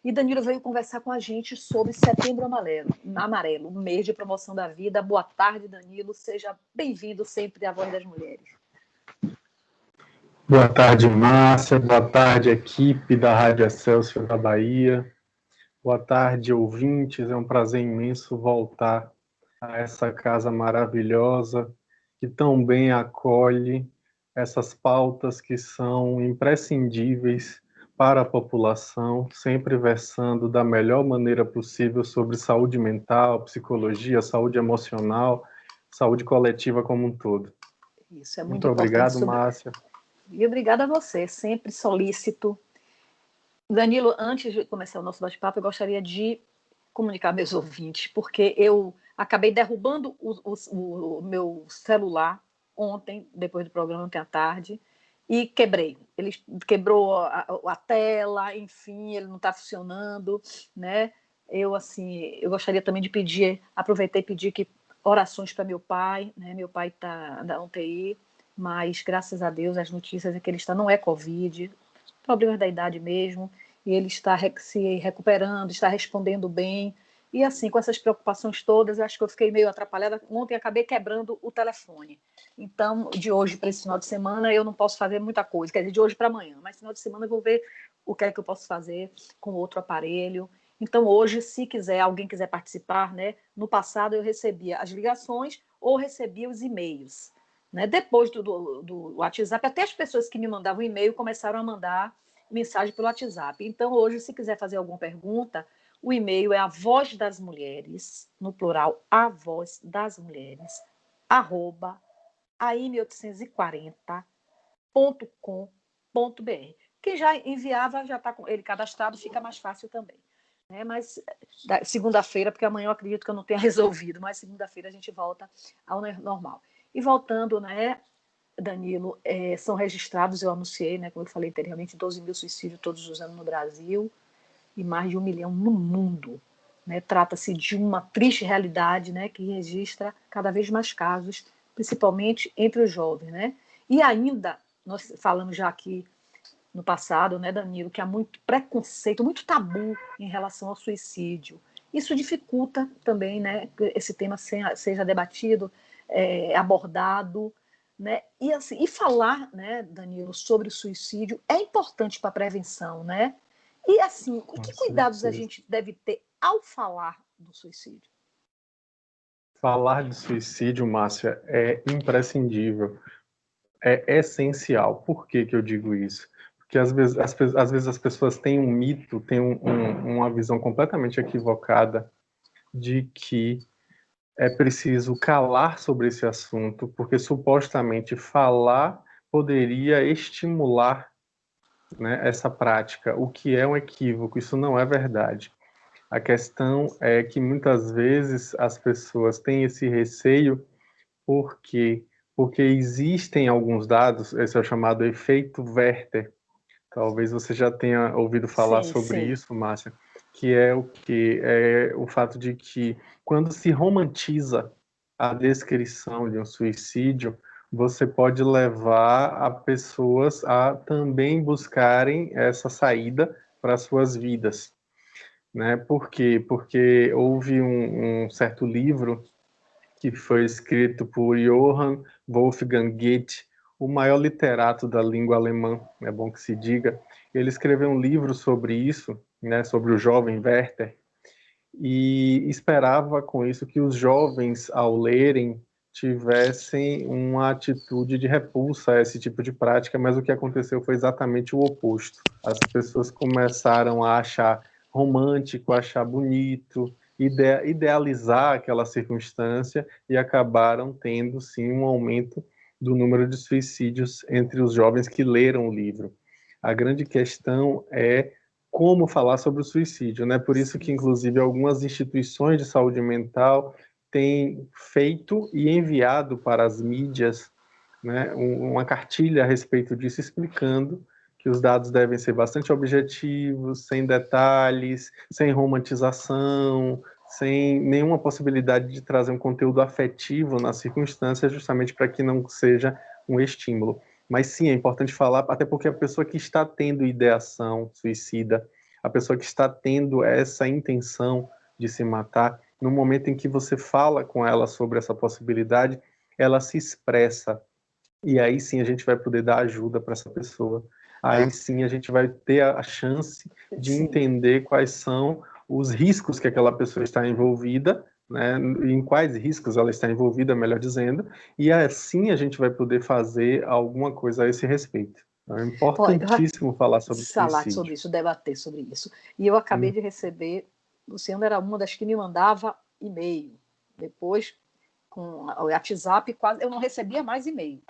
E Danilo veio conversar com a gente sobre Setembro Amarelo, o mês de promoção da vida. Boa tarde, Danilo. Seja bem-vindo sempre à Voz das Mulheres. Boa tarde, Márcia. Boa tarde, equipe da Rádio Excelsior da Bahia. Boa tarde, ouvintes. É um prazer imenso voltar a essa casa maravilhosa que tão bem acolhe essas pautas que são imprescindíveis para a população, sempre versando da melhor maneira possível sobre saúde mental, psicologia, saúde emocional, saúde coletiva como um todo. Isso é muito obrigado, sobre... Márcia. E obrigada a você, sempre solícito. Danilo, antes de começar o nosso bate-papo, eu gostaria de comunicar a meus ouvintes, porque eu acabei derrubando o meu celular ontem, depois do programa, ontem à tarde, e quebrei. Ele quebrou a tela, enfim, ele não está funcionando, né? Eu gostaria também de pedir, aproveitei e pedir que orações para meu pai, né? Meu pai está na UTI, mas graças a Deus as notícias é que ele está, não é Covid, problemas da idade mesmo, e ele está se recuperando, está respondendo bem. E assim, com essas preocupações todas, acho que eu fiquei meio atrapalhada. Ontem acabei quebrando o telefone. Então, de hoje para esse final de semana, eu não posso fazer muita coisa. Quer dizer, de hoje para amanhã. Mas final de semana eu vou ver o que é que eu posso fazer com outro aparelho. Então, hoje, se alguém quiser participar, né? No passado eu recebia as ligações ou recebia os e-mails. Né? Depois do WhatsApp, até as pessoas que me mandavam e-mail começaram a mandar mensagem pelo WhatsApp. Então, hoje, se quiser fazer alguma pergunta, o e-mail é a voz das mulheres, no plural, a voz das mulheres, @am840.com.br. Quem já enviava, já está com ele cadastrado, fica mais fácil também. Né? Mas segunda-feira, porque amanhã eu acredito que eu não tenha resolvido, mas segunda-feira a gente volta ao normal. E voltando, né, Danilo, são registrados, eu anunciei, né, como eu falei anteriormente, 12 mil suicídios todos os anos no Brasil e mais de 1 milhão no mundo. Né? Trata-se de uma triste realidade, né, que registra cada vez mais casos, principalmente entre os jovens. Né? E ainda, nós falamos já aqui no passado, né, Danilo, que há muito preconceito, muito tabu em relação ao suicídio. Isso dificulta também, né, que esse tema seja debatido, abordado, né? E, assim, falar, né, Danilo, sobre o suicídio é importante para a prevenção, né? E assim, que cuidados a gente deve ter ao falar do suicídio? Falar de suicídio, Márcia, é imprescindível, é essencial. Por que eu digo isso? Porque às vezes as pessoas têm um mito, têm uma visão completamente equivocada de que é preciso calar sobre esse assunto, porque supostamente falar poderia estimular, né, essa prática, o que é um equívoco, isso não é verdade. A questão é que muitas vezes as pessoas têm esse receio porque existem alguns dados, esse é o chamado efeito Werther. Talvez você já tenha ouvido falar sobre isso, Márcia, que é o fato de que quando se romantiza a descrição de um suicídio, você pode levar a pessoas a também buscarem essa saída para suas vidas. Né? Por quê? Porque houve um certo livro que foi escrito por Johann Wolfgang Goethe, o maior literato da língua alemã, é bom que se diga. Ele escreveu um livro sobre isso, né, sobre o jovem Werther, e esperava com isso que os jovens, ao lerem, tivessem uma atitude de repulsa a esse tipo de prática, mas o que aconteceu foi exatamente o oposto. As pessoas começaram a achar romântico, achar bonito, idealizar aquela circunstância e acabaram tendo, sim, um aumento do número de suicídios entre os jovens que leram o livro. A grande questão é como falar sobre o suicídio, né? Por isso que, inclusive, algumas instituições de saúde mental têm feito e enviado para as mídias, né, uma cartilha a respeito disso, explicando que os dados devem ser bastante objetivos, sem detalhes, sem romantização, sem nenhuma possibilidade de trazer um conteúdo afetivo na circunstância, justamente para que não seja um estímulo. Mas sim, é importante falar, até porque a pessoa que está tendo ideação suicida, a pessoa que está tendo essa intenção de se matar, no momento em que você fala com ela sobre essa possibilidade, ela se expressa. E aí sim a gente vai poder dar ajuda para essa pessoa. Aí sim a gente vai ter a chance de entender quais são os riscos que aquela pessoa está envolvida, né, em quais riscos ela está envolvida, melhor dizendo, e assim a gente vai poder fazer alguma coisa a esse respeito. Então, é importantíssimo falar sobre suicídio. Debater sobre isso. E eu acabei de receber, Luciana era uma das que me mandava e-mail. Depois, com o WhatsApp, quase eu não recebia mais e-mail.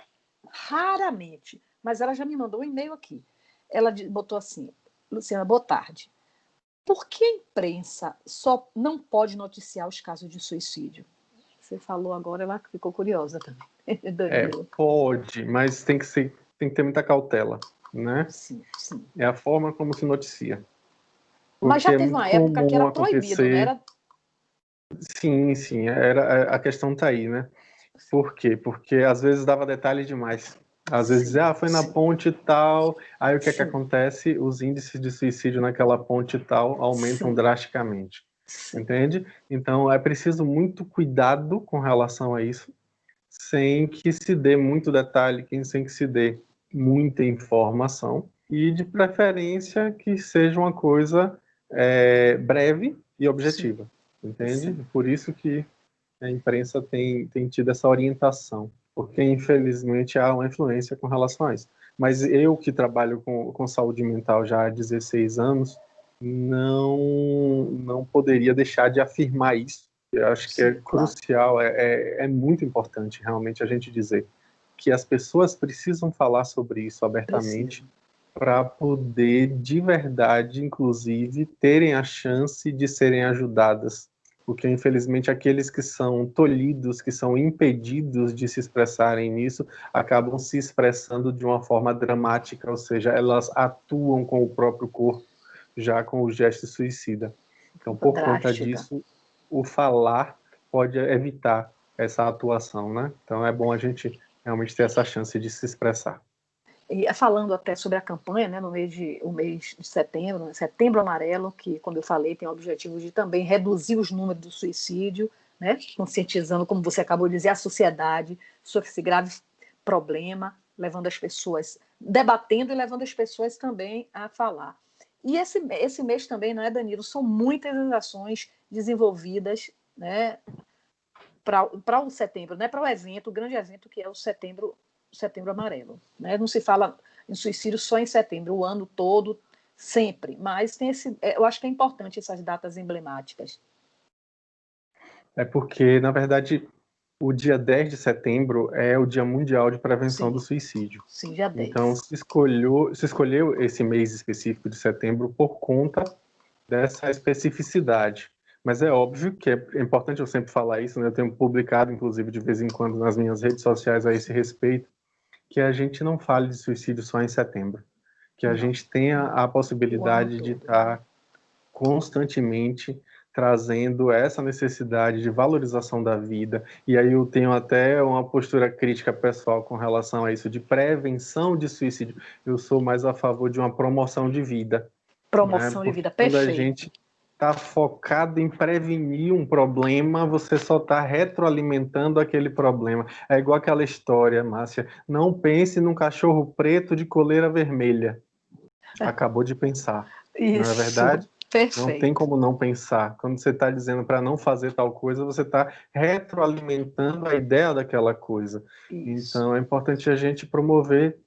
Raramente. Mas ela já me mandou um e-mail aqui. Ela botou assim: Luciana, boa tarde. Por que a imprensa só não pode noticiar os casos de suicídio? Você falou agora, ela ficou curiosa também. Pode, mas tem que ter muita cautela, né? Sim, sim. É a forma como se noticia. Mas já teve uma época que era proibido, não era? Sim, a questão tá aí, né? Por quê? Porque às vezes dava detalhe demais. Às vezes foi na ponte tal, aí o que é que acontece? Os índices de suicídio naquela ponte tal aumentam drasticamente, entende? Então é preciso muito cuidado com relação a isso, sem que se dê muito detalhe, sem que se dê muita informação, e de preferência que seja uma coisa breve e objetiva, entende? Por isso que a imprensa tem tido essa orientação, porque infelizmente há uma influência com relação a isso. Mas eu que trabalho com saúde mental já há 16 anos, não poderia deixar de afirmar isso. Eu acho que é crucial, é muito importante realmente a gente dizer que as pessoas precisam falar sobre isso abertamente para poder, de verdade, inclusive, terem a chance de serem ajudadas. Porque, infelizmente, aqueles que são tolhidos, que são impedidos de se expressarem nisso, acabam se expressando de uma forma dramática, ou seja, elas atuam com o próprio corpo, já com o gesto suicida. Então, por conta disso, o falar pode evitar essa atuação, né? Então, é bom a gente realmente ter essa chance de se expressar. E falando até sobre a campanha, né, o mês de setembro, né, Setembro Amarelo, que, como eu falei, tem o objetivo de também reduzir os números do suicídio, né, conscientizando, como você acabou de dizer, a sociedade sobre esse grave problema, levando as pessoas, debatendo e levando as pessoas também a falar. E esse mês também, não é, Danilo? São muitas as ações desenvolvidas, né, para o setembro, né, para o evento, o grande evento que é o Setembro Amarelo. Né? Não se fala em suicídio só em setembro, o ano todo, sempre. Mas tem eu acho que é importante essas datas emblemáticas. É porque, na verdade, o dia 10 de setembro é o Dia Mundial de Prevenção do Suicídio. Sim, dia 10. Então, se escolheu esse mês específico de setembro por conta dessa especificidade. Mas é óbvio que é importante eu sempre falar isso, né? Eu tenho publicado, inclusive, de vez em quando nas minhas redes sociais a esse respeito, que a gente não fale de suicídio só em setembro. Que a gente tenha a possibilidade de estar constantemente trazendo essa necessidade de valorização da vida, e aí eu tenho até uma postura crítica pessoal com relação a isso, de prevenção de suicídio. Eu sou mais a favor de uma promoção de vida. Promoção de vida, perfeito. Quando a gente está focado em prevenir um problema, você só está retroalimentando aquele problema. É igual aquela história, Márcia, não pense num cachorro preto de coleira vermelha. Acabou de pensar, isso, não é verdade? Perfeito. Não tem como não pensar. Quando você está dizendo para não fazer tal coisa, você está retroalimentando a ideia daquela coisa. Isso. Então, é importante a gente promover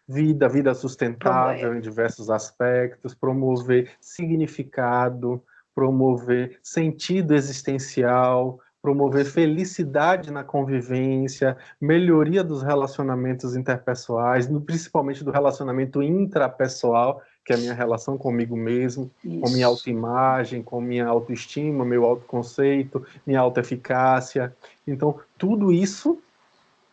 vida sustentável em diversos aspectos, promover significado, promover sentido existencial, promover felicidade na convivência, melhoria dos relacionamentos interpessoais, principalmente do relacionamento intrapessoal, que é a minha relação comigo mesmo, com minha autoimagem, com minha autoestima, meu autoconceito, minha autoeficácia. Então, tudo isso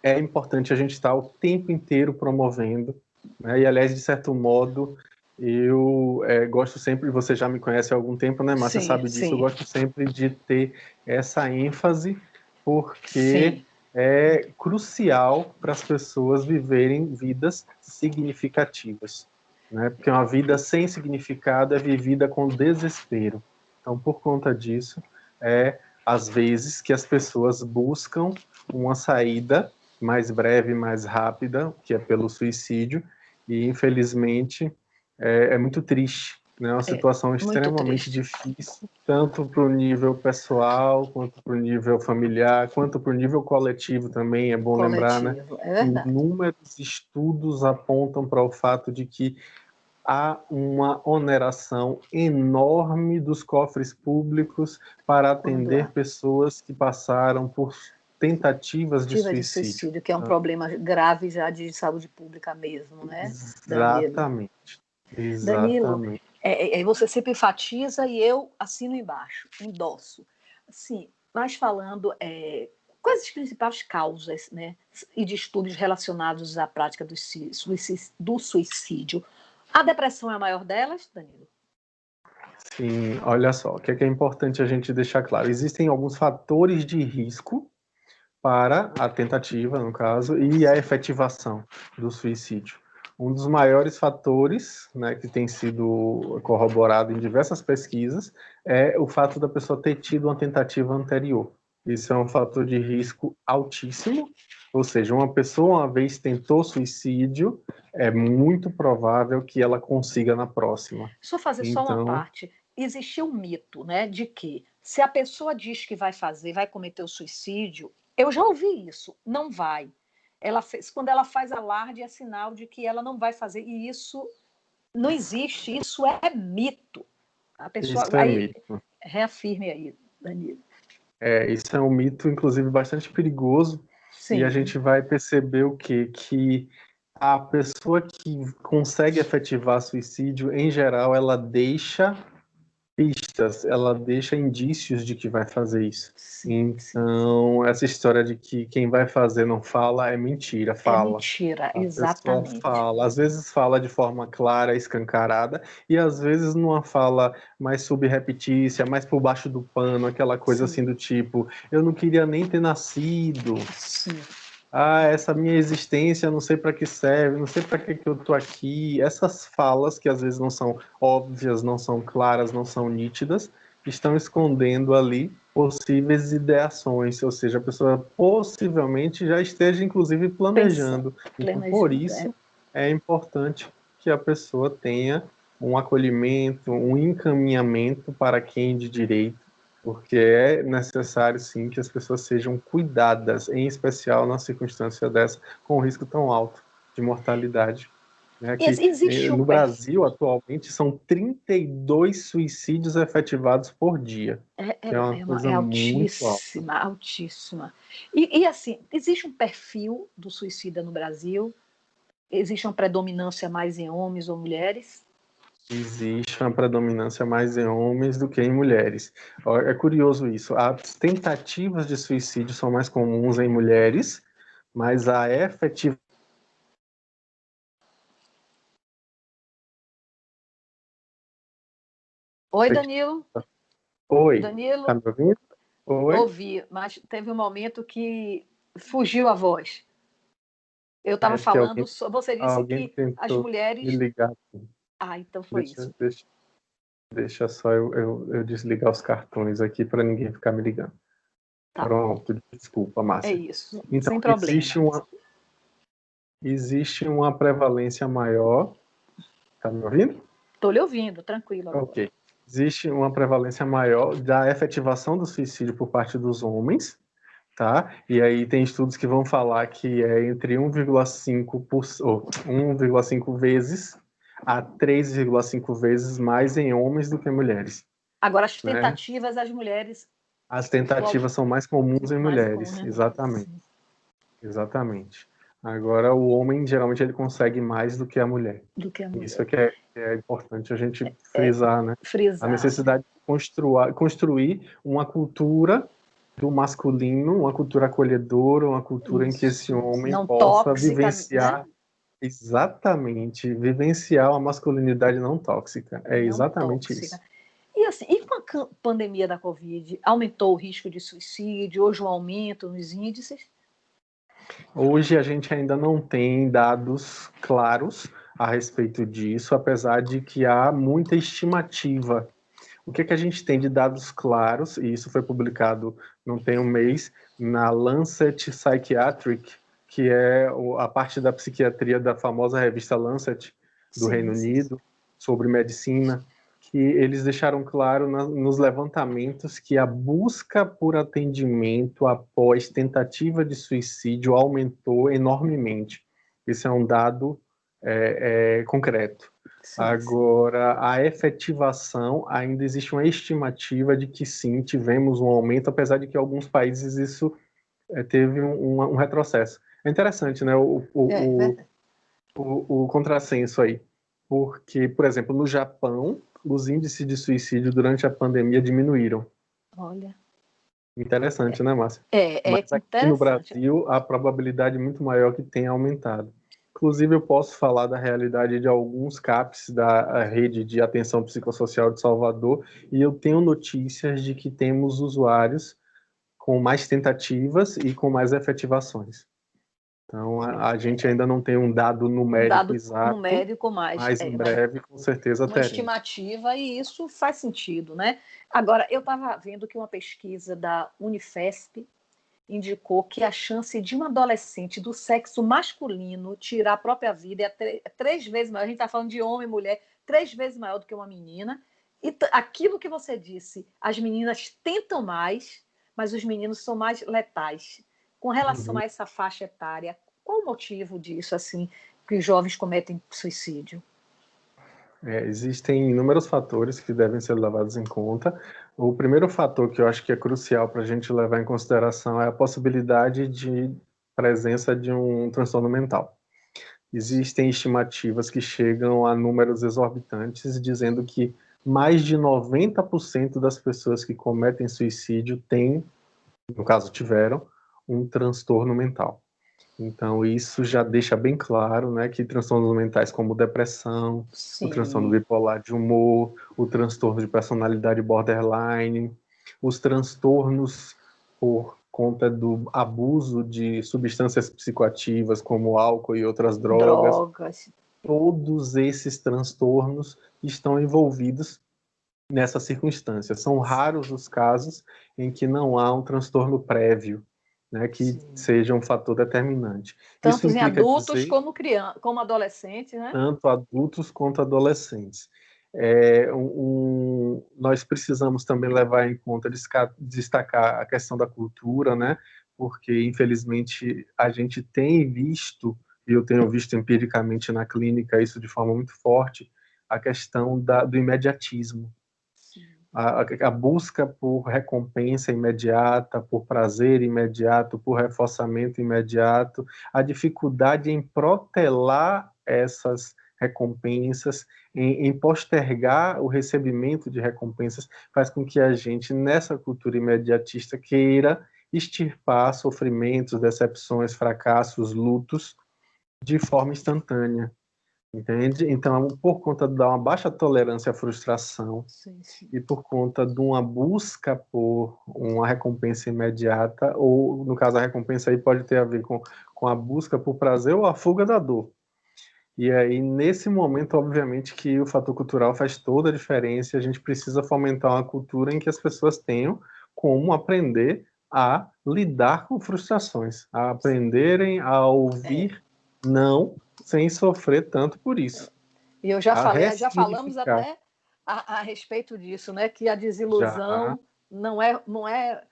é importante a gente estar o tempo inteiro promovendo, né? E, aliás, de certo modo, eu gosto sempre, você já me conhece há algum tempo, né, Márcia, sabe disso, eu gosto sempre de ter essa ênfase, porque é crucial para as pessoas viverem vidas significativas. né? Porque uma vida sem significado é vivida com desespero. Então, por conta disso, às vezes que as pessoas buscam uma saída mais breve, mais rápida, que é pelo suicídio, e infelizmente é muito triste, né? É uma situação extremamente difícil, tanto para o nível pessoal, quanto para o nível familiar, quanto para o nível coletivo também, é bom lembrar, né? É verdade. Inúmeros estudos apontam para o fato de que há uma oneração enorme dos cofres públicos para atender pessoas que passaram por tentativas de suicídio. Que é um problema grave já de saúde pública mesmo, né, Exatamente. Danilo, você sempre enfatiza e eu assino embaixo, endosso. Assim, mas falando, quais as principais causas, né, e distúrbios relacionados à prática do suicídio? A depressão é a maior delas, Danilo? Sim, olha só, o que é importante a gente deixar claro. Existem alguns fatores de risco para a tentativa, no caso, e a efetivação do suicídio. Um dos maiores fatores, né, que tem sido corroborado em diversas pesquisas, é o fato da pessoa ter tido uma tentativa anterior. Isso é um fator de risco altíssimo, ou seja, uma pessoa uma vez tentou suicídio, é muito provável que ela consiga na próxima. Só fazer só uma parte. Existe um mito, né, de que se a pessoa diz que vai cometer o suicídio, eu já ouvi isso, não vai. Quando ela faz alarde, é sinal de que ela não vai fazer, e isso não existe, isso é mito. A pessoa isso é mito. Reafirme aí, Danilo. Isso é um mito, inclusive, bastante perigoso. Sim. E a gente vai perceber o quê? Que a pessoa que consegue efetivar suicídio, em geral, ela deixa pistas, ela deixa indícios de que vai fazer isso. Então, essa história de que quem vai fazer não fala é mentira, fala. É mentira, exatamente. A pessoa fala, às vezes fala de forma clara, escancarada, e às vezes numa fala mais subreptícia, mais por baixo do pano, aquela coisa assim do tipo, eu não queria nem ter nascido. Sim. Essa minha existência, não sei para que serve, não sei para que eu tô aqui. Essas falas que às vezes não são óbvias, não são claras, não são nítidas, estão escondendo ali possíveis ideações, ou seja, a pessoa possivelmente já esteja inclusive planejando. Então, por isso é importante que a pessoa tenha um acolhimento, um encaminhamento para quem de direito, porque é necessário, sim, que as pessoas sejam cuidadas, em especial na circunstância dessa, com um risco tão alto de mortalidade. Né, que, no Brasil, atualmente, são 32 suicídios efetivados por dia. É uma coisa muito alta. Altíssima. E assim, existe um perfil do suicida no Brasil? Existe uma predominância mais em homens ou mulheres? Existe uma predominância mais em homens do que em mulheres. É curioso isso. As tentativas de suicídio são mais comuns em mulheres, mas a efetividade. Oi, Danilo. Oi. Danilo. Tá me ouvindo? Oi. Ouvi, mas teve um momento que fugiu a voz. Eu estava falando, você disse que as mulheres. Me ligar. Então foi isso. Deixa só eu desligar os cartões aqui para ninguém ficar me ligando. Tá. Pronto, desculpa, Márcia. É isso, então, sem problema. Existe uma prevalência maior. Tá me ouvindo? Estou lhe ouvindo, tranquilo agora. Ok. Existe uma prevalência maior da efetivação do suicídio por parte dos homens, tá? E aí tem estudos que vão falar que é entre 1,5 vezes a 3,5 vezes mais em homens do que mulheres. Agora, as tentativas, as mulheres... As tentativas são mais comuns em mulheres, exatamente. Exatamente. Agora, o homem, geralmente, ele consegue mais do que a mulher. Isso é que é importante a gente frisar, né? A necessidade de construir uma cultura do masculino, uma cultura acolhedora, uma cultura em que esse homem não possa vivenciar, né? Exatamente, vivenciar uma masculinidade não tóxica. É exatamente isso. E assim, e com a pandemia da Covid, aumentou o risco de suicídio? Houve um aumento nos índices? Hoje a gente ainda não tem dados claros a respeito disso, apesar de que há muita estimativa. O que é que a gente tem de dados claros, e isso foi publicado não tem um mês, na Lancet Psychiatric, que é a parte da psiquiatria da famosa revista Lancet, do Reino Unido, sobre medicina, que eles deixaram claro nos levantamentos que a busca por atendimento após tentativa de suicídio aumentou enormemente. Esse é um dado concreto. Agora, a efetivação, ainda existe uma estimativa de que sim, tivemos um aumento, apesar de que em alguns países isso teve um retrocesso. É interessante, né, o contrassenso aí, porque, por exemplo, no Japão, os índices de suicídio durante a pandemia diminuíram. Olha. Interessante, né, Márcia? Mas aqui no Brasil, a probabilidade é muito maior que tenha aumentado. Inclusive, eu posso falar da realidade de alguns CAPs da rede de atenção psicossocial de Salvador, e eu tenho notícias de que temos usuários com mais tentativas e com mais efetivações. Então, a gente ainda não tem um dado numérico exato, numérico mas em breve, com certeza, uma estimativa, e isso faz sentido, né? Agora, eu estava vendo que uma pesquisa da Unifesp indicou que a chance de um adolescente do sexo masculino tirar a própria vida é 3 vezes maior. A gente está falando de homem e mulher, 3 vezes maior do que uma menina. E aquilo que você disse, as meninas tentam mais, mas os meninos são mais letais. Com relação a essa faixa etária, qual o motivo disso, assim, que os jovens cometem suicídio? Existem inúmeros fatores que devem ser levados em conta. O primeiro fator que eu acho que é crucial para a gente levar em consideração é a possibilidade de presença de um transtorno mental. Existem estimativas que chegam a números exorbitantes, dizendo que mais de 90% das pessoas que cometem suicídio têm, no caso tiveram, um transtorno mental. Então, isso já deixa bem claro, né, que transtornos mentais como depressão, o transtorno bipolar de humor, o transtorno de personalidade borderline, os transtornos por conta do abuso de substâncias psicoativas como álcool e outras drogas. Todos esses transtornos estão envolvidos nessa circunstância. São raros os casos em que não há um transtorno prévio, né, que seja um fator determinante. Tanto em adultos como crianças, como adolescentes, né? Tanto adultos quanto adolescentes. Nós precisamos também levar em conta, destacar a questão da cultura, né? Porque, infelizmente, a gente tem visto, e eu tenho visto empiricamente na clínica isso de forma muito forte, a questão do imediatismo. A busca por recompensa imediata, por prazer imediato, por reforçamento imediato, a dificuldade em protelar essas recompensas, em postergar o recebimento de recompensas, faz com que a gente, nessa cultura imediatista, queira extirpar sofrimentos, decepções, fracassos, lutos de forma instantânea. Entende? Então, por conta de uma baixa tolerância à frustração e por conta de uma busca por uma recompensa imediata, ou, no caso, a recompensa aí pode ter a ver com a busca por prazer ou a fuga da dor. E aí, nesse momento, obviamente, que o fator cultural faz toda a diferença, e a gente precisa fomentar uma cultura em que as pessoas tenham como aprender a lidar com frustrações, a aprenderem a ouvir não sem sofrer tanto por isso. E já falamos até a respeito disso, né? Que a desilusão não é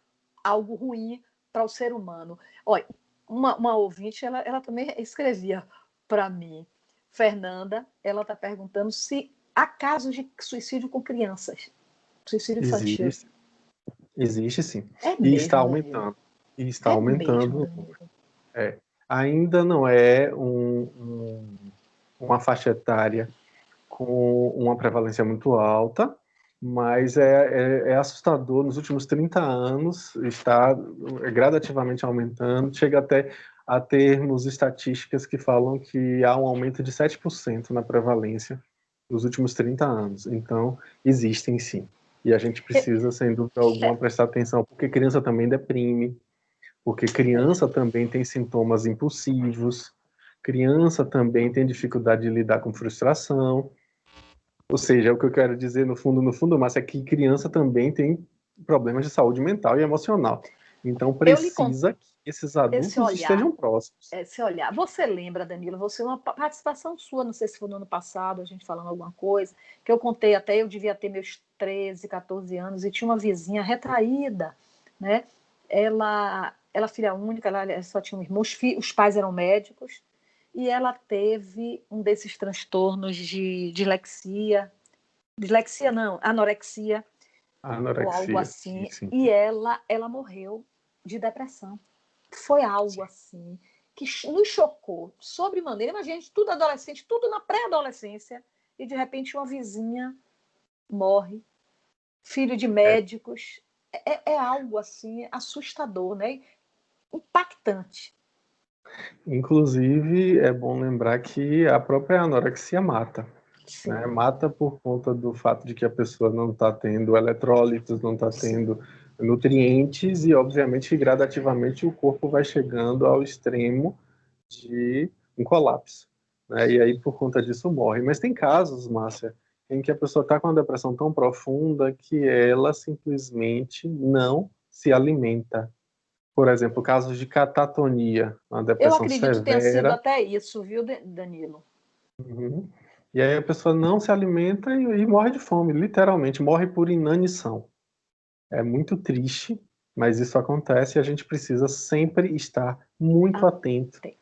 algo ruim para o ser humano. Olha, uma ouvinte, ela também escrevia para mim, Fernanda, ela está perguntando se há casos de suicídio com crianças, suicídio infantil. Existe sim. E está aumentando. E está aumentando. Ainda não é uma faixa etária com uma prevalência muito alta, mas é assustador. Nos últimos 30 anos está gradativamente aumentando, chega até a termos estatísticas que falam que há um aumento de 7% na prevalência nos últimos 30 anos. Então, existem sim. E a gente precisa, sem dúvida alguma, prestar atenção, porque criança também deprime, porque criança também tem sintomas impulsivos, Criança também tem dificuldade de lidar com frustração. Ou seja, o que eu quero dizer no fundo, Márcia, é que criança também tem problemas de saúde mental e emocional. Então Eu lhe conto precisa que esses esse adultos olhar. estejam próximos. Esse olhar. Você lembra, Danilo, você uma participação sua, não sei se foi no ano passado, a gente falando alguma coisa, que eu contei até, eu devia ter meus 13, 14 anos, e tinha uma vizinha retraída, né? Ela filha única, ela só tinha um irmão, os pais eram médicos, e ela teve um desses transtornos de dislexia não, anorexia, ou algo Anorexia, assim, sim. e ela morreu de depressão. Foi algo assim que nos chocou sobremaneira. Imagina, tudo adolescente, tudo na pré-adolescência, e de repente uma vizinha morre, filho de É. médicos. É algo assim assustador, né? Impactante. Inclusive, é bom lembrar que a própria anorexia mata. Sim. Né? Mata por conta do fato de que a pessoa não está tendo eletrólitos, não está tendo nutrientes e, obviamente, gradativamente o corpo vai chegando ao extremo de um colapso. Né? E aí, por conta disso, morre. Mas tem casos, Márcia, em que a pessoa está com uma depressão tão profunda que ela simplesmente não se alimenta. Por exemplo, casos de catatonia, uma Eu depressão acredito que tenha sido severa. até isso, viu, Danilo? Uhum. E aí a pessoa não se alimenta e morre de fome, literalmente, morre por inanição. É muito triste, mas isso acontece e a gente precisa sempre estar muito Ah, atento, tem.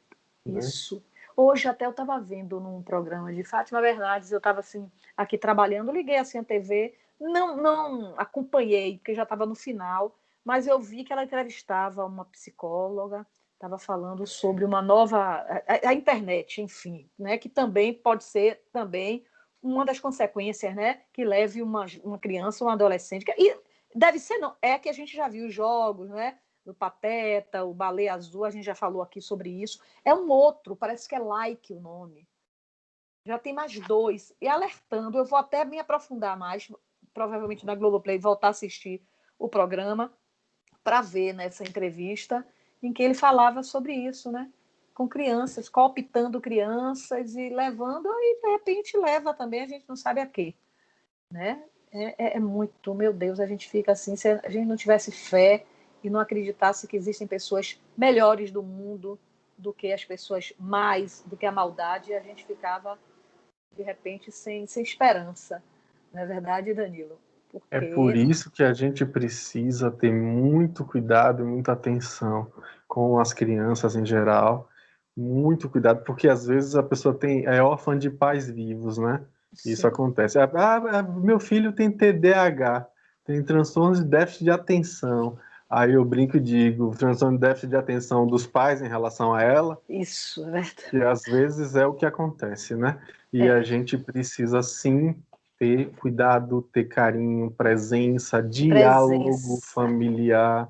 né? Isso. Hoje até eu estava vendo num programa de Fátima Bernardes, eu estava assim, aqui trabalhando, liguei assim a TV, não acompanhei, porque já estava no final, mas eu vi que ela entrevistava uma psicóloga, estava falando sobre uma nova, a internet, enfim, né, que também pode ser também uma das consequências, né, que leve uma criança, um adolescente, e deve ser não, é que a gente já viu os jogos, né, do Pateta, o Baleia Azul, a gente já falou aqui sobre isso. É um outro, parece que é Like o nome. Já tem mais dois. E alertando, eu vou até me aprofundar mais, provavelmente na Globoplay, voltar a assistir o programa para ver nessa entrevista em que ele falava sobre isso, né? Com crianças, cooptando crianças e levando, e de repente leva também, a gente não sabe a quê, né? É muito, meu Deus, a gente fica assim, se a gente não tivesse fé e não acreditasse que existem pessoas melhores do mundo do que as pessoas mais, do que a maldade, a gente ficava, de repente, sem esperança. Não é verdade, Danilo? É por Porque, isso que a gente precisa ter muito cuidado e muita atenção com as crianças em geral. Muito cuidado, porque às vezes a pessoa é órfã de pais vivos, né? Isso sim, acontece. Meu filho tem TDAH, tem transtorno de déficit de atenção. Aí eu brinco e digo, transtorno de déficit de atenção dos pais em relação a ela, isso, é verdade. que às vezes é o que acontece, né? E É, a gente precisa sim ter cuidado, ter carinho, presença, diálogo presença, familiar,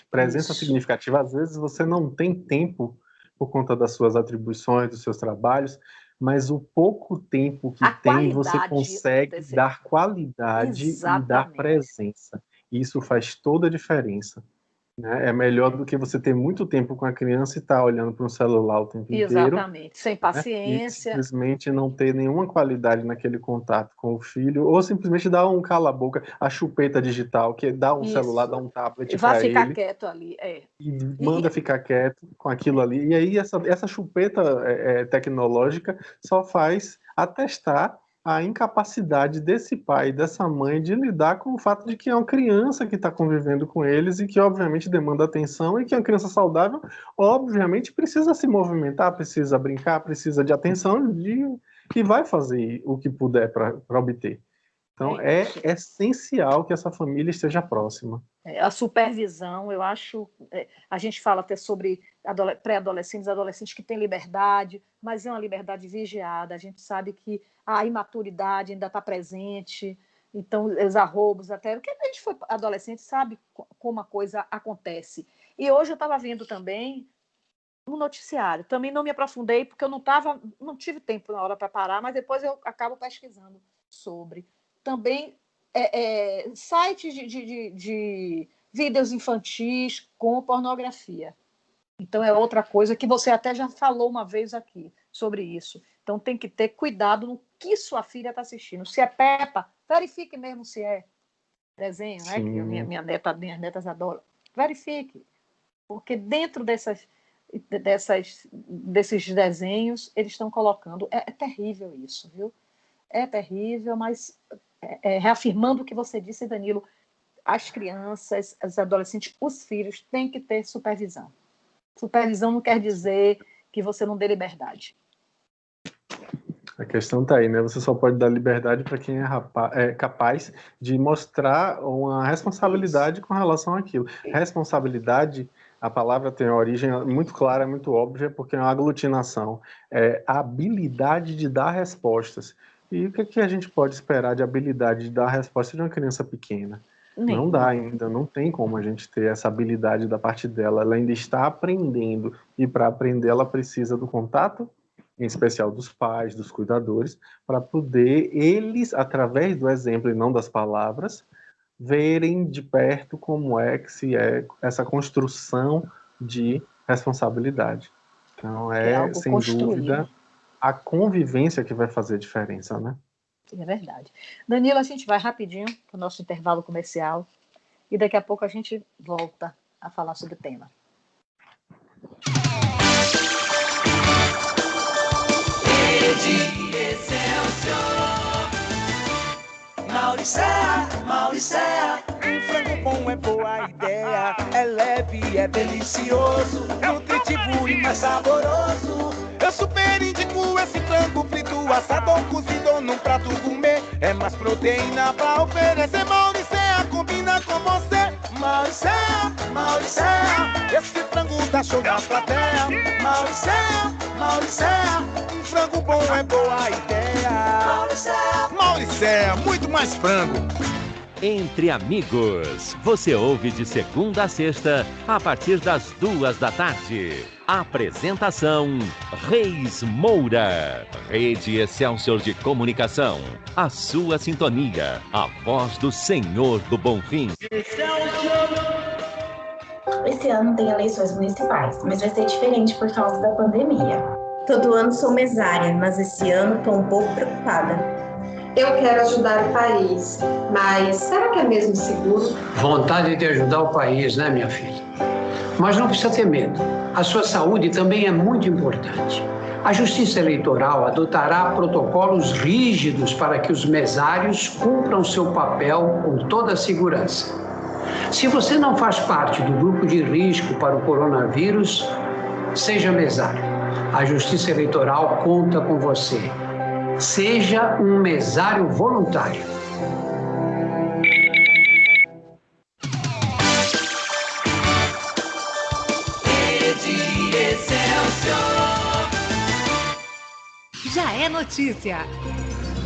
presença isso. significativa. Às vezes você não tem tempo por conta das suas atribuições, dos seus trabalhos, mas o pouco tempo que A tem, você qualidade consegue desse. dar qualidade e dar Exatamente. presença. Isso faz toda a diferença. Né? É melhor do que você ter muito tempo com a criança e estar olhando para um celular o tempo inteiro, Exatamente. Sem né? E paciência. simplesmente não ter nenhuma qualidade naquele contato com o filho, ou simplesmente dar um cala-boca, a chupeta digital, que dá um celular, dá Isso. um tablet Vai para ficar ele quieto ali. É. e E, manda ficar quieto com aquilo ali. E aí essa chupeta tecnológica só faz atestar a incapacidade desse pai e dessa mãe de lidar com o fato de que é uma criança que está convivendo com eles e que obviamente demanda atenção e que é uma criança saudável, obviamente precisa se movimentar, precisa brincar, precisa de atenção e vai fazer o que puder para obter. é Então é isso. essencial que essa família esteja próxima. A supervisão, eu acho. A gente fala até sobre pré-adolescentes, adolescentes que têm liberdade, mas é uma liberdade vigiada. A gente sabe que a imaturidade ainda está presente, então os arroubos, até. Porque a gente foi adolescente, sabe como a coisa acontece. E hoje eu estava vendo também no noticiário. Também não me aprofundei, porque eu não tive tempo na hora para parar, mas depois eu acabo pesquisando sobre. Também sites de vídeos infantis com pornografia. Então, é outra coisa que você até já falou uma vez aqui sobre isso. Então, tem que ter cuidado no que sua filha está assistindo. Se é Peppa, verifique mesmo se é desenho, né? Que minhas netas adoram. Verifique. Porque dentro desses desenhos, eles estão colocando... É terrível isso, viu? É terrível, mas reafirmando o que você disse, Danilo, as crianças, os adolescentes, os filhos têm que ter supervisão. Supervisão não quer dizer que você não dê liberdade. A questão está aí, né? Você só pode dar liberdade para quem é capaz de mostrar uma responsabilidade com relação àquilo. Responsabilidade, a palavra tem uma origem muito clara, muito óbvia, porque é uma aglutinação. É a habilidade de dar respostas. E o que a gente pode esperar de habilidade de dar resposta de uma criança pequena? Não dá ainda, não tem como a gente ter essa habilidade da parte dela. Ela ainda está aprendendo, e para aprender ela precisa do contato, em especial dos pais, dos cuidadores, para poder eles, através do exemplo e não das palavras, verem de perto como é que se é essa construção de responsabilidade. Então, algo sem construído. dúvida, a convivência que vai fazer diferença, né? É verdade. Danilo, a gente vai rapidinho para o nosso intervalo comercial e daqui a pouco a gente volta a falar sobre o tema. Mauricéa, um frango bom é boa ideia, é leve, é delicioso, nutritivo e mais saboroso. Eu super indico esse frango frito, assado ou cozido num prato gourmet. É mais proteína pra oferecer, Mauricéa combina com você. Mauricéa, esse frango dá show na plateia. Mauricéa, um frango bom é boa ideia. Mauricéa, muito mais frango. Entre Amigos, você ouve de segunda a sexta, a partir das 14h. Apresentação, Reis Moura. Rede Excelsior de Comunicação. A sua sintonia, a voz do Senhor do Bonfim. Esse ano tem eleições municipais, mas vai ser diferente por causa da pandemia. Todo ano sou mesária, mas esse ano estou um pouco preocupada. Eu quero ajudar o país, mas será que é mesmo seguro? Vontade de ajudar o país, né, minha filha? Mas não precisa ter medo. A sua saúde também é muito importante. A Justiça Eleitoral adotará protocolos rígidos para que os mesários cumpram seu papel com toda a segurança. Se você não faz parte do grupo de risco para o coronavírus, seja mesário. A Justiça Eleitoral conta com você. Seja um mesário voluntário. Já é notícia.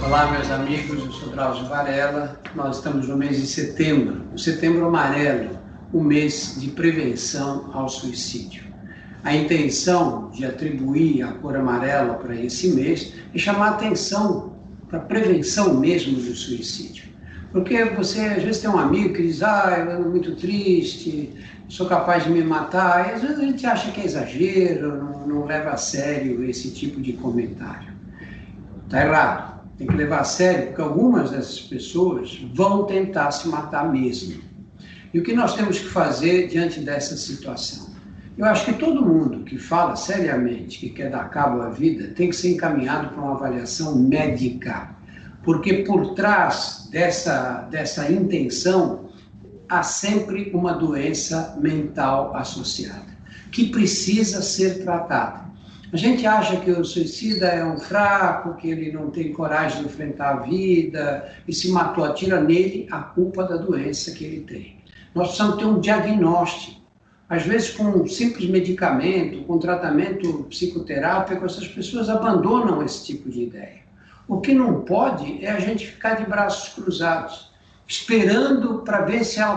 Olá, meus amigos, eu sou Drauzio Varela. Nós estamos no mês de setembro, o Setembro Amarelo, o mês de prevenção ao suicídio. A intenção de atribuir a cor amarela para esse mês é chamar a atenção para a prevenção mesmo do suicídio. Porque você, às vezes, tem um amigo que diz, eu ando muito triste, sou capaz de me matar, e às vezes a gente acha que é exagero, não leva a sério esse tipo de comentário. Está errado, tem que levar a sério, porque algumas dessas pessoas vão tentar se matar mesmo. E o que nós temos que fazer diante dessa situação? Eu acho que todo mundo que fala seriamente que quer dar cabo à vida tem que ser encaminhado para uma avaliação médica, porque por trás dessa intenção há sempre uma doença mental associada, que precisa ser tratada. A gente acha que o suicida é um fraco, que ele não tem coragem de enfrentar a vida e se matou, atira nele a culpa da doença que ele tem. Nós precisamos ter um diagnóstico. Às vezes, com um simples medicamento, com tratamento psicoterápico, essas pessoas abandonam esse tipo de ideia. O que não pode é a gente ficar de braços cruzados, esperando para ver se a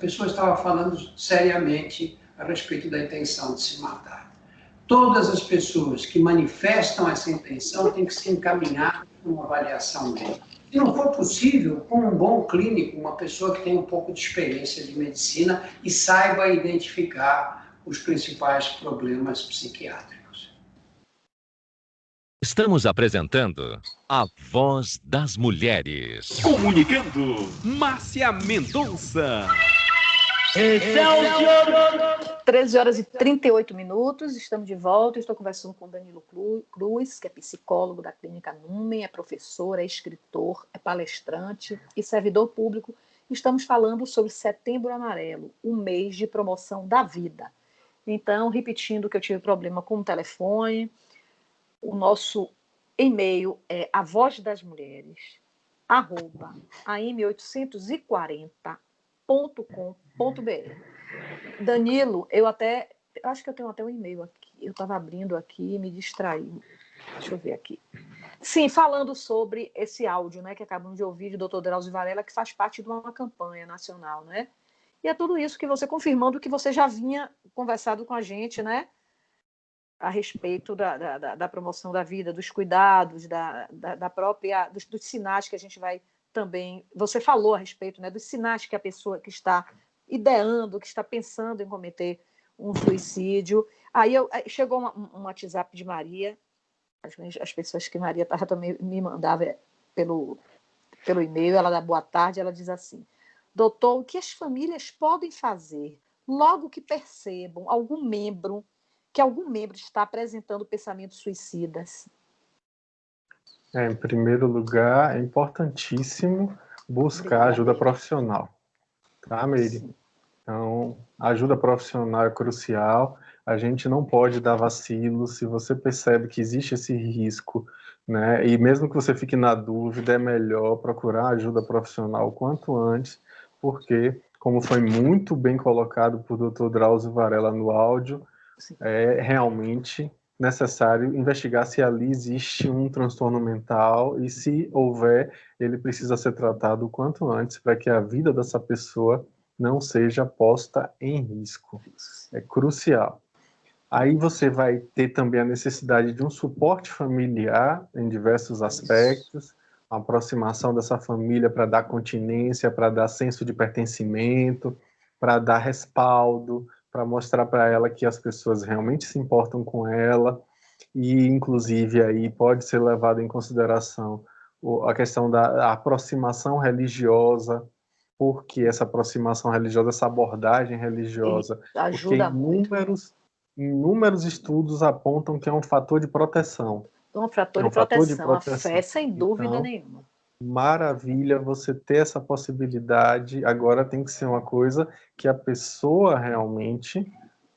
pessoa estava falando seriamente a respeito da intenção de se matar. Todas as pessoas que manifestam essa intenção têm que ser encaminhadas para uma avaliação médica. Se não for possível, com um bom clínico, uma pessoa que tem um pouco de experiência de medicina e saiba identificar os principais problemas psiquiátricos. Estamos apresentando A Voz das Mulheres. Comunicando, Márcia Mendonça. 13 horas e 38 minutos, estamos de volta. Estou conversando com Danilo Cruz, que é psicólogo da Clínica Numen, é professor, é escritor, é palestrante e servidor público. Estamos falando sobre Setembro Amarelo, o mês de promoção da vida. Então, repetindo que eu tive problema com o telefone, o nosso e-mail é avozdas mulheres@am840.com.br. Danilo, eu acho que eu tenho até um e-mail aqui. Eu estava abrindo aqui e me distraí. Deixa eu ver aqui. Sim, falando sobre esse áudio, né, que acabamos de ouvir do Dr. Drauzio Varela, que faz parte de uma campanha nacional, né? E é tudo isso que você, confirmando que você já vinha conversado com a gente, né? A respeito da promoção da vida, dos cuidados, da própria, dos sinais que a gente vai também... Você falou a respeito, né, dos sinais que a pessoa que está ideando, que está pensando em cometer um suicídio. Aí chegou um WhatsApp de Maria, as pessoas que Maria também me mandava pelo e-mail, ela dá boa tarde, ela diz assim: doutor, o que as famílias podem fazer logo que percebam que algum membro está apresentando pensamentos suicidas? Em primeiro lugar, é importantíssimo buscar ajuda profissional. Tá, Meire? Sim. Então, a ajuda profissional é crucial. A gente não pode dar vacilo. Se você percebe que existe esse risco, né, e mesmo que você fique na dúvida, é melhor procurar ajuda profissional o quanto antes, porque, como foi muito bem colocado por Dr. Drauzio Varela no áudio, é realmente necessário investigar se ali existe um transtorno mental e, se houver, ele precisa ser tratado o quanto antes para que a vida dessa pessoa não seja posta em risco. É crucial. Aí você vai ter também a necessidade de um suporte familiar em diversos aspectos, a aproximação dessa família para dar continência, para dar senso de pertencimento, para dar respaldo, para mostrar para ela que as pessoas realmente se importam com ela, e inclusive aí pode ser levado em consideração a questão da aproximação religiosa, porque essa aproximação religiosa, essa abordagem religiosa, ajuda porque inúmeros estudos apontam que é um fator de proteção. Um fator de proteção, a fé, sem dúvida nenhuma. Maravilha você ter essa possibilidade. Agora tem que ser uma coisa que a pessoa realmente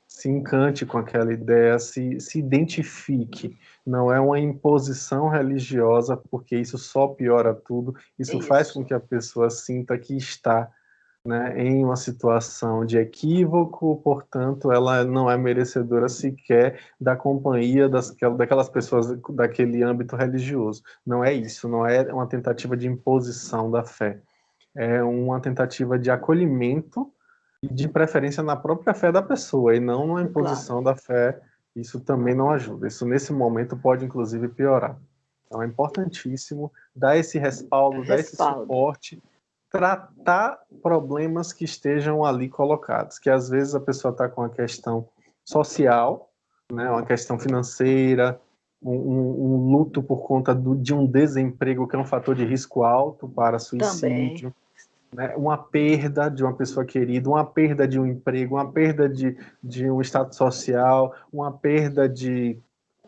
se encante com aquela ideia, se identifique. Não é uma imposição religiosa, porque isso só piora tudo. Isso faz com que a pessoa sinta que está, né, em uma situação de equívoco, portanto, ela não é merecedora sequer da companhia daquelas pessoas daquele âmbito religioso. Não é isso, não é uma tentativa de imposição da fé. É uma tentativa de acolhimento e de preferência na própria fé da pessoa, e não uma imposição da fé. Isso também não ajuda. Isso, nesse momento, pode, inclusive, piorar. Então, é importantíssimo dar esse respaldo, dar esse suporte, tratar problemas que estejam ali colocados, que às vezes a pessoa está com uma questão social, né, uma questão financeira, um luto por conta de um desemprego, que é um fator de risco alto para suicídio, né, uma perda de uma pessoa querida, uma perda de um emprego, uma perda de um status social, uma perda de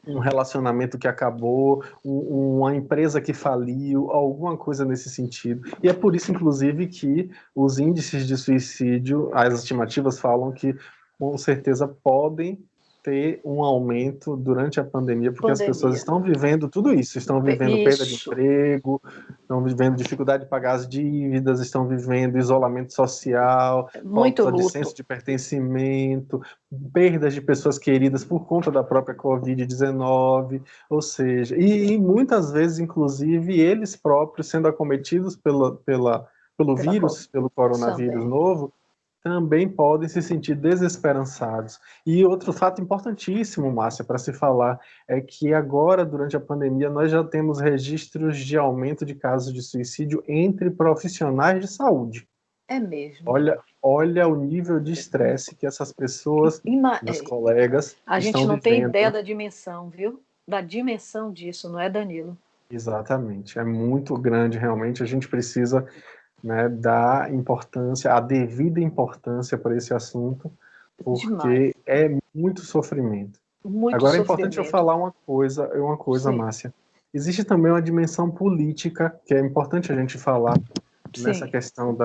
um relacionamento que acabou, uma empresa que faliu, alguma coisa nesse sentido. E é por isso, inclusive, que os índices de suicídio, as estimativas falam que, com certeza, podem ter um aumento durante a pandemia, porque as pessoas estão vivendo tudo isso, estão vivendo perda de emprego, estão vivendo dificuldade de pagar as dívidas, estão vivendo isolamento social, falta de senso de pertencimento, perdas de pessoas queridas por conta da própria Covid-19, ou seja, e muitas vezes, inclusive, eles próprios sendo acometidos pelo vírus, pelo coronavírus novo, também podem se sentir desesperançados. E outro fato importantíssimo, Márcia, para se falar, é que agora, durante a pandemia, nós já temos registros de aumento de casos de suicídio entre profissionais de saúde. É mesmo. Olha o nível de estresse que essas pessoas, meus colegas, a gente estão não tem vivendo. ideia da dimensão, viu? Da dimensão disso, não é, Danilo? Exatamente. É muito grande, realmente. A gente precisa, né, dar importância, a devida importância para esse assunto, porque Demais. é muito sofrimento. Muito Agora sofrimento. é importante eu falar uma coisa, Sim. Márcia. Existe também uma dimensão política que é importante a gente falar nessa Sim. questão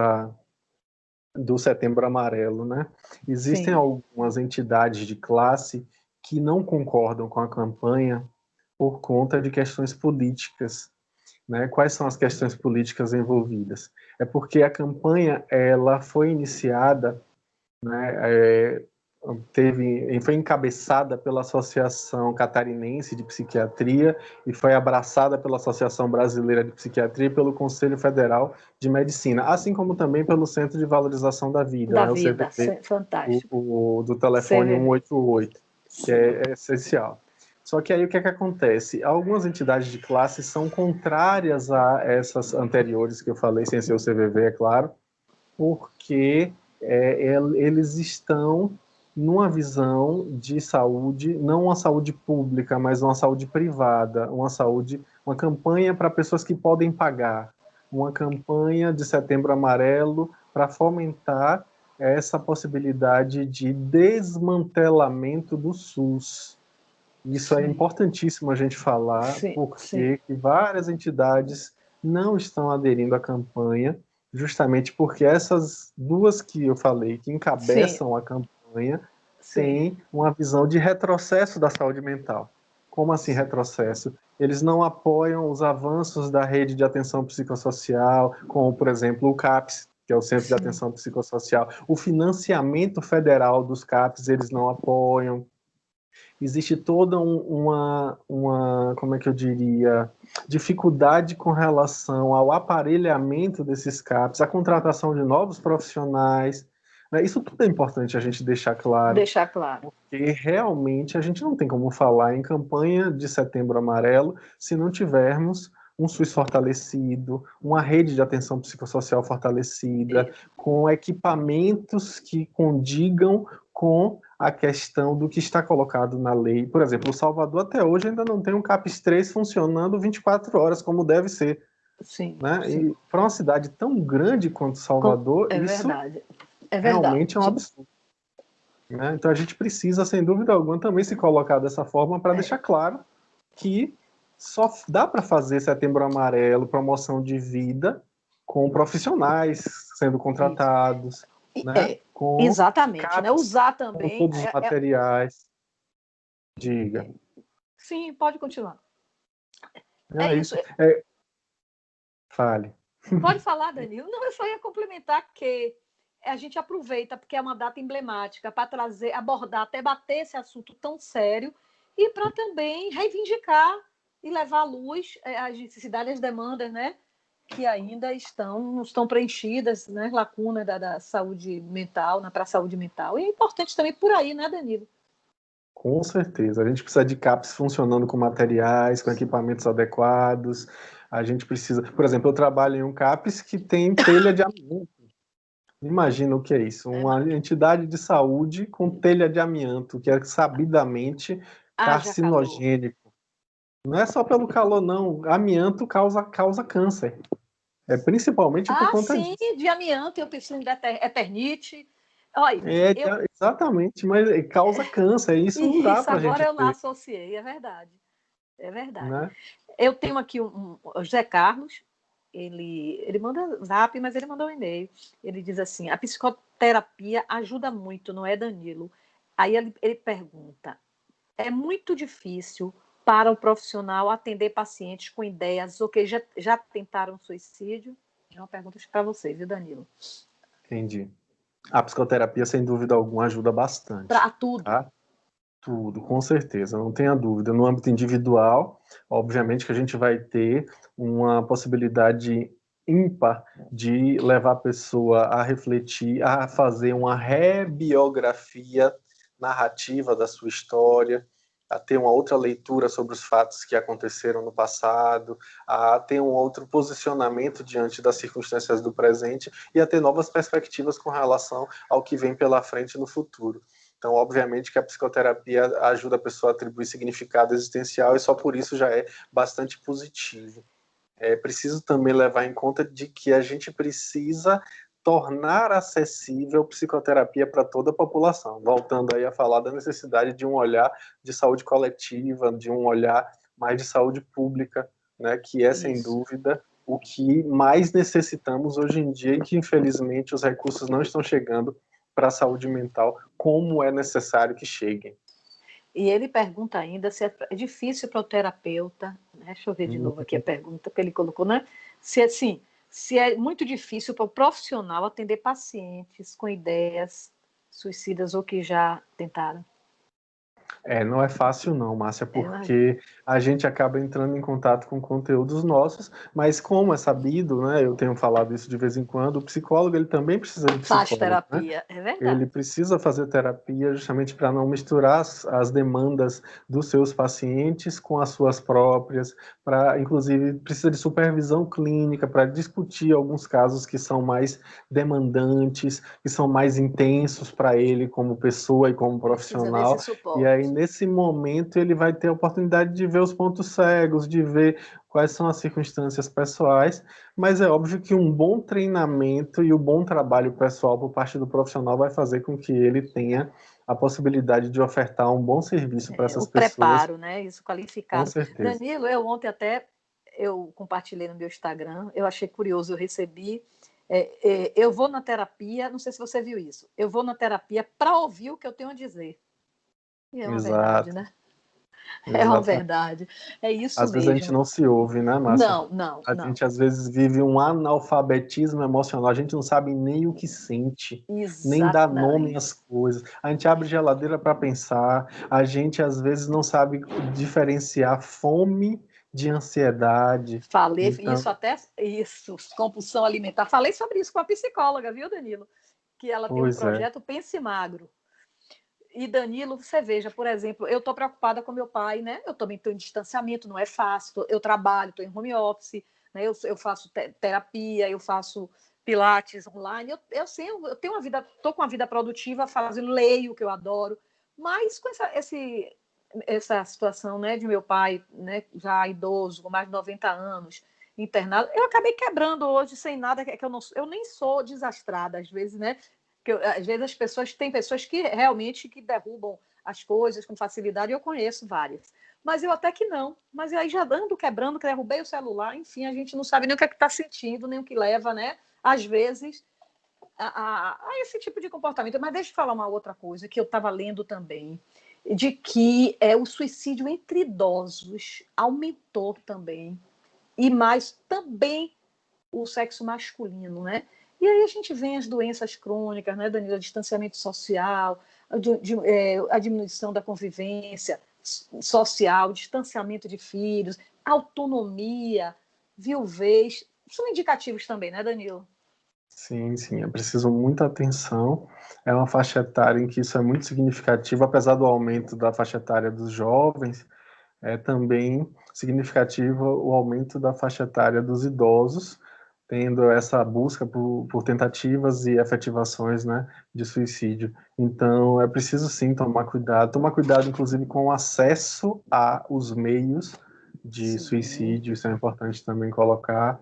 do Setembro Amarelo, né? Existem Sim. algumas entidades de classe que não concordam com a campanha por conta de questões políticas, né? Quais são as questões políticas envolvidas? É porque a campanha ela foi iniciada, né? Foi encabeçada pela Associação Catarinense de Psiquiatria e foi abraçada pela Associação Brasileira de Psiquiatria e pelo Conselho Federal de Medicina, assim como também pelo Centro de Valorização da Vida, Da né? vida, O CVV, fantástico. do telefone CVV. 188, que é essencial. Só que aí o que é que acontece? Algumas entidades de classe são contrárias a essas anteriores que eu falei, sem ser o CVV, é claro, porque eles estão numa visão de saúde, não uma saúde pública, mas uma saúde privada, uma campanha para pessoas que podem pagar, uma campanha de Setembro Amarelo para fomentar essa possibilidade de desmantelamento do SUS. Isso é importantíssimo a gente falar, porque várias entidades não estão aderindo à campanha, justamente porque essas duas que eu falei, que encabeçam a campanha, têm uma visão de retrocesso da saúde mental. Como assim retrocesso? Eles não apoiam os avanços da rede de atenção psicossocial, como, por exemplo, o CAPS, que é o Centro de Atenção Psicossocial. O financiamento federal dos CAPS, eles não apoiam. Existe toda uma, como é que eu diria, dificuldade com relação ao aparelhamento desses CAPs, a contratação de novos profissionais, né? Isso tudo é importante a gente deixar claro. Deixar claro. Porque realmente a gente não tem como falar em campanha de Setembro Amarelo se não tivermos um SUS fortalecido, uma rede de atenção psicossocial fortalecida, com equipamentos que condigam com a questão do que está colocado na lei. Por exemplo, o Salvador até hoje ainda não tem um CAPS 3 funcionando 24 horas, como deve ser. Sim, né? sim. E para uma cidade tão grande quanto Salvador, isso realmente é um absurdo. Né? Então a gente precisa, sem dúvida alguma, também se colocar dessa forma para deixar claro que só dá para fazer Setembro Amarelo, promoção de vida, com profissionais sendo contratados, né? Com exatamente, CAPs, né? Usar também com todos os materiais. Diga. Sim, pode continuar. Isso. Fale. Pode falar, Danilo. Não, eu só ia complementar que a gente aproveita, porque é uma data emblemática, para trazer, abordar, até bater esse assunto tão sério e para também reivindicar e levar à luz as necessidades e as demandas, né, que ainda não estão preenchidas, né, lacuna da saúde mental, para a saúde mental. E é importante também por aí, né, Danilo? Com certeza. A gente precisa de CAPs funcionando com materiais, com equipamentos adequados. A gente precisa... Por exemplo, eu trabalho em um CAPs que tem telha de amianto. Imagina o que é isso. Uma entidade de saúde com telha de amianto, que é sabidamente carcinogênico. Não é só pelo calor, não. Amianto causa câncer. É principalmente por conta disso. Sim, de amianto, eu penso em eternite. Olha, exatamente, mas causa câncer. Isso não dá para a gente agora eu ter. lá associei, é verdade. É verdade. Né? Eu tenho aqui o José Carlos, ele manda zap, mas ele mandou um e-mail. Ele diz assim: a psicoterapia ajuda muito, não é, Danilo? Aí ele pergunta: é muito difícil para o profissional atender pacientes com ideias ou que já tentaram suicídio? É uma pergunta para você, viu, Danilo? Entendi. A psicoterapia, sem dúvida alguma, ajuda bastante. Para tudo. Tá? Tudo, com certeza, não tenha dúvida. No âmbito individual, obviamente que a gente vai ter uma possibilidade ímpar de levar a pessoa a refletir, a fazer uma rebiografia narrativa da sua história, a ter uma outra leitura sobre os fatos que aconteceram no passado, a ter um outro posicionamento diante das circunstâncias do presente e a ter novas perspectivas com relação ao que vem pela frente no futuro. Então, obviamente que a psicoterapia ajuda a pessoa a atribuir significado existencial e só por isso já é bastante positivo. É preciso também levar em conta de que a gente precisa tornar acessível psicoterapia para toda a população, voltando aí a falar da necessidade de um olhar de saúde coletiva, de um olhar mais de saúde pública, né, que é, sem dúvida, o que mais necessitamos hoje em dia e que, infelizmente, os recursos não estão chegando para a saúde mental como é necessário que cheguem. E ele pergunta ainda se é difícil para o terapeuta, né? Deixa eu ver de novo aqui a pergunta que ele colocou, né? Se é muito difícil para o profissional atender pacientes com ideias suicidas ou que já tentaram. Não é fácil não, Márcia, porque a gente acaba entrando em contato com conteúdos nossos, mas como é sabido, né, eu tenho falado isso de vez em quando, o psicólogo ele também precisa de psicólogo. Faz terapia, né? É verdade. Ele precisa fazer terapia justamente para não misturar as demandas dos seus pacientes com as suas próprias, inclusive precisa de supervisão clínica para discutir alguns casos que são mais demandantes, que são mais intensos para ele como pessoa e como profissional. E aí, nesse momento, ele vai ter a oportunidade de ver os pontos cegos, de ver quais são as circunstâncias pessoais, mas é óbvio que um bom treinamento e um bom trabalho pessoal por parte do profissional vai fazer com que ele tenha a possibilidade de ofertar um bom serviço para essas pessoas. O preparo, né? Isso qualificado. Com certeza. Danilo, ontem até eu compartilhei no meu Instagram, eu achei curioso, eu recebi. Eu vou na terapia, não sei se você viu isso, eu vou na terapia para ouvir o que eu tenho a dizer. E é uma verdade, né? É uma verdade. É isso mesmo. Às vezes a gente não se ouve, né, Márcia? Não. A gente às vezes vive um analfabetismo emocional, a gente não sabe nem o que sente, nem dá nome às coisas. A gente abre geladeira para pensar, a gente às vezes não sabe diferenciar fome de ansiedade. Falei isso, compulsão alimentar. Falei sobre isso com a psicóloga, viu, Danilo? Que ela tem um projeto Pense Magro. E, Danilo, você veja, por exemplo, eu estou preocupada com meu pai, né? Eu também estou em distanciamento, não é fácil. Eu trabalho, estou em home office, né? Eu faço terapia, eu faço pilates online. Eu tenho uma vida, estou com uma vida produtiva, leio, que eu adoro. Mas com essa situação, né, de meu pai, né, já idoso, com mais de 90 anos, internado, eu acabei quebrando hoje sem nada, que eu nem sou desastrada, às vezes, né? Às vezes tem pessoas que realmente que derrubam as coisas com facilidade, eu conheço várias. Mas eu até que não. Mas aí já ando quebrando, que derrubei o celular, enfim, a gente não sabe nem o que é que está sentindo, nem o que leva, né? Às vezes, a esse tipo de comportamento. Mas deixa eu falar uma outra coisa que eu estava lendo também, de que o suicídio entre idosos aumentou também. E mais também o sexo masculino, né? E aí a gente vê as doenças crônicas, né, Danilo? Distanciamento social, a diminuição da convivência social, distanciamento de filhos, autonomia, viuvez. São indicativos também, né, Danilo? Sim, é preciso muita atenção. É uma faixa etária em que isso é muito significativo, apesar do aumento da faixa etária dos jovens, é também significativo o aumento da faixa etária dos idosos, tendo essa busca por tentativas e efetivações, né, de suicídio. Então, é preciso sim tomar cuidado inclusive com o acesso aos meios de suicídio, isso é importante também colocar,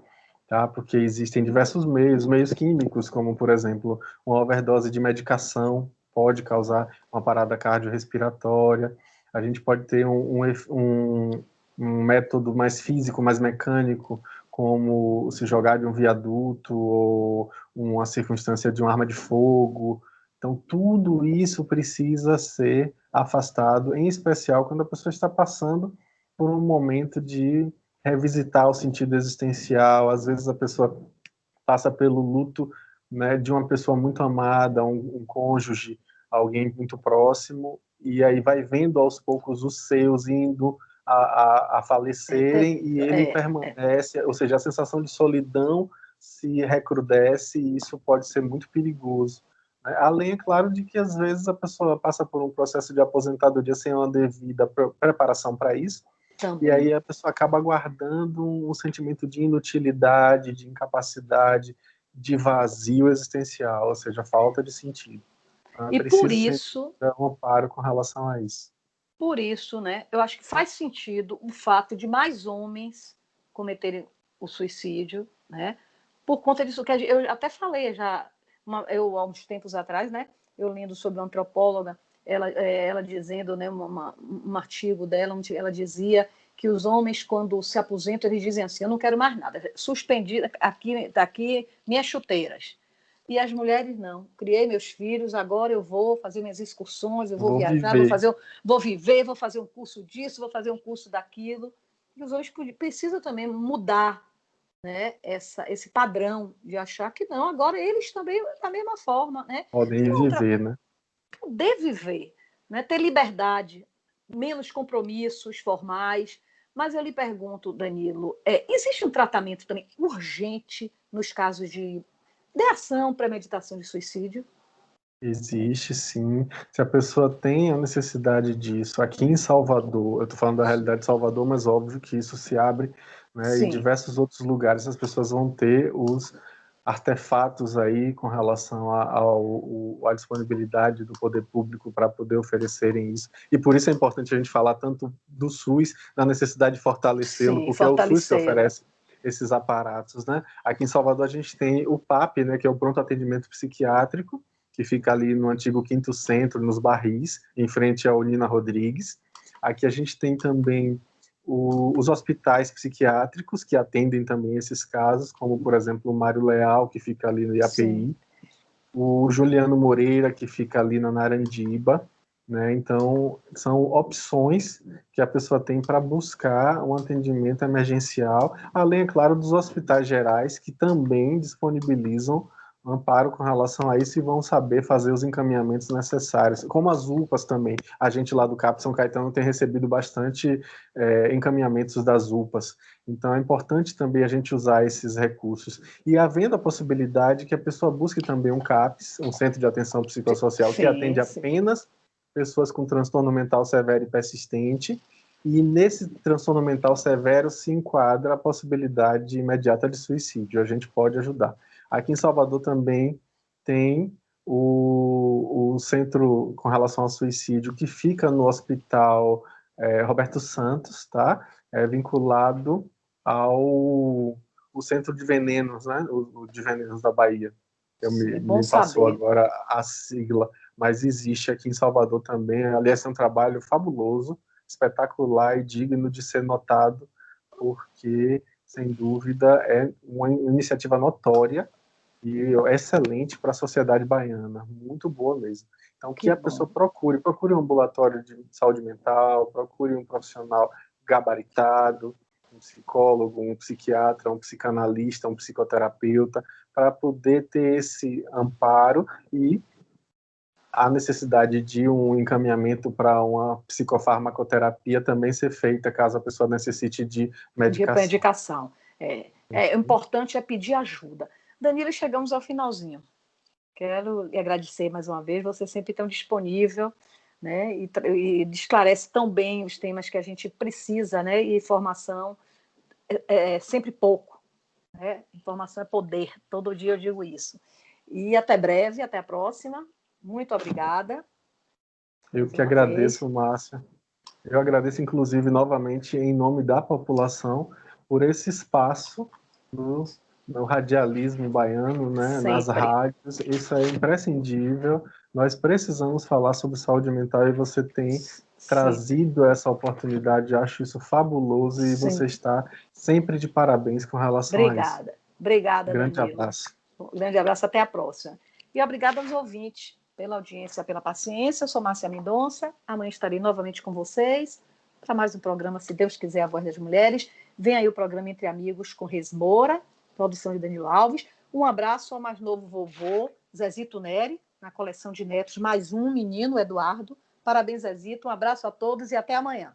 tá? Porque existem diversos meios químicos, como, por exemplo, uma overdose de medicação pode causar uma parada cardiorrespiratória, a gente pode ter um método mais físico, mais mecânico, como se jogar de um viaduto ou uma circunstância de uma arma de fogo. Então, tudo isso precisa ser afastado, em especial quando a pessoa está passando por um momento de revisitar o sentido existencial. Às vezes a pessoa passa pelo luto, né, de uma pessoa muito amada, um cônjuge, alguém muito próximo, e aí vai vendo aos poucos os seus indo a falecerem e ele permanece, ou seja, a sensação de solidão se recrudesce e isso pode ser muito perigoso. né? Além, é claro, de que às vezes a pessoa passa por um processo de aposentadoria sem uma devida preparação para isso, Também. e aí a pessoa acaba guardando um sentimento de inutilidade, de incapacidade, de vazio existencial, ou seja, falta de sentido. Então, E por isso, um amparo com relação a isso. Por isso, né, eu acho que faz sentido o fato de mais homens cometerem o suicídio, né, por conta disso que eu até falei já, há uns tempos atrás, né, eu lendo sobre uma antropóloga, ela dizendo, né, um artigo dela, onde ela dizia que os homens, quando se aposentam, eles dizem assim: eu não quero mais nada, suspendi aqui minhas chuteiras. E as mulheres não. Criei meus filhos, agora eu vou fazer minhas excursões, eu vou viajar, vou viver, vou fazer um curso disso, vou fazer um curso daquilo. E os homens precisam também mudar, né, esse padrão de achar que não, agora eles também, da mesma forma, né? Podem viver, né? Poder viver, né? Ter liberdade, menos compromissos formais. Mas eu lhe pergunto, Danilo, existe um tratamento também urgente nos casos de ação, premeditação de suicídio? Existe, sim. Se a pessoa tem a necessidade disso, aqui em Salvador, eu estou falando da realidade de Salvador, mas óbvio que isso se abre, né, em diversos outros lugares, as pessoas vão ter os artefatos aí com relação à disponibilidade do poder público para poder oferecerem isso. E por isso é importante a gente falar tanto do SUS, da necessidade de fortalecê-lo, porque é o SUS que oferece esses aparatos, né? Aqui em Salvador a gente tem o PAP, né, que é o Pronto Atendimento Psiquiátrico, que fica ali no antigo Quinto Centro, nos Barris, em frente ao Nina Rodrigues. Aqui a gente tem também os hospitais psiquiátricos, que atendem também esses casos, como, por exemplo, o Mário Leal, que fica ali no IAPI, sim, o Juliano Moreira, que fica ali na Narandiba, né? Então, são opções que a pessoa tem para buscar um atendimento emergencial, além, é claro, dos hospitais gerais, que também disponibilizam amparo com relação a isso e vão saber fazer os encaminhamentos necessários, como as UPAs também. A gente lá do CAP São Caetano tem recebido bastante encaminhamentos das UPAs, então é importante também a gente usar esses recursos. E havendo a possibilidade que a pessoa busque também um CAPS, um Centro de Atenção Psicossocial, que atende apenas pessoas com transtorno mental severo e persistente, e nesse transtorno mental severo se enquadra a possibilidade imediata de suicídio, a gente pode ajudar. Aqui em Salvador também tem o centro com relação ao suicídio, que fica no Hospital Roberto Santos, tá? Vinculado ao Centro de Venenos, né? O de Venenos da Bahia. Me passou agora a sigla, mas existe aqui em Salvador também. Aliás, é um trabalho fabuloso, espetacular e digno de ser notado, porque, sem dúvida, é uma iniciativa notória e excelente para a sociedade baiana, muito boa mesmo. Então, que a pessoa procure um ambulatório de saúde mental, procure um profissional gabaritado, um psicólogo, um psiquiatra, um psicanalista, um psicoterapeuta, para poder ter esse amparo e a necessidade de um encaminhamento para uma psicofarmacoterapia também ser feita, caso a pessoa necessite de medicação. O importante é pedir ajuda. Danilo, chegamos ao finalzinho. Quero lhe agradecer mais uma vez, você sempre tão disponível, né, e esclarece tão bem os temas que a gente precisa, né, e informação é sempre pouco, né? Informação é poder, todo dia eu digo isso. E até breve, até a próxima. Muito obrigada. Eu que agradeço, Márcia. Eu agradeço, inclusive, novamente, em nome da população, por esse espaço no radialismo baiano, né, nas rádios. Isso é imprescindível. Nós precisamos falar sobre saúde mental e você tem trazido essa oportunidade. Eu acho isso fabuloso e você está sempre de parabéns com relação a isso. Obrigada, Grande Danilo. abraço. Um grande abraço, até a próxima. E obrigada aos ouvintes pela audiência, pela paciência. Eu sou Márcia Mendonça. Amanhã estarei novamente com vocês para mais um programa, se Deus quiser, A Voz das Mulheres. Vem aí o programa Entre Amigos com Reis Moura, produção de Danilo Alves. Um abraço ao mais novo vovô, Zezito Neri, na coleção de netos, mais um menino, Eduardo. Parabéns, Zezito. Um abraço a todos e até amanhã.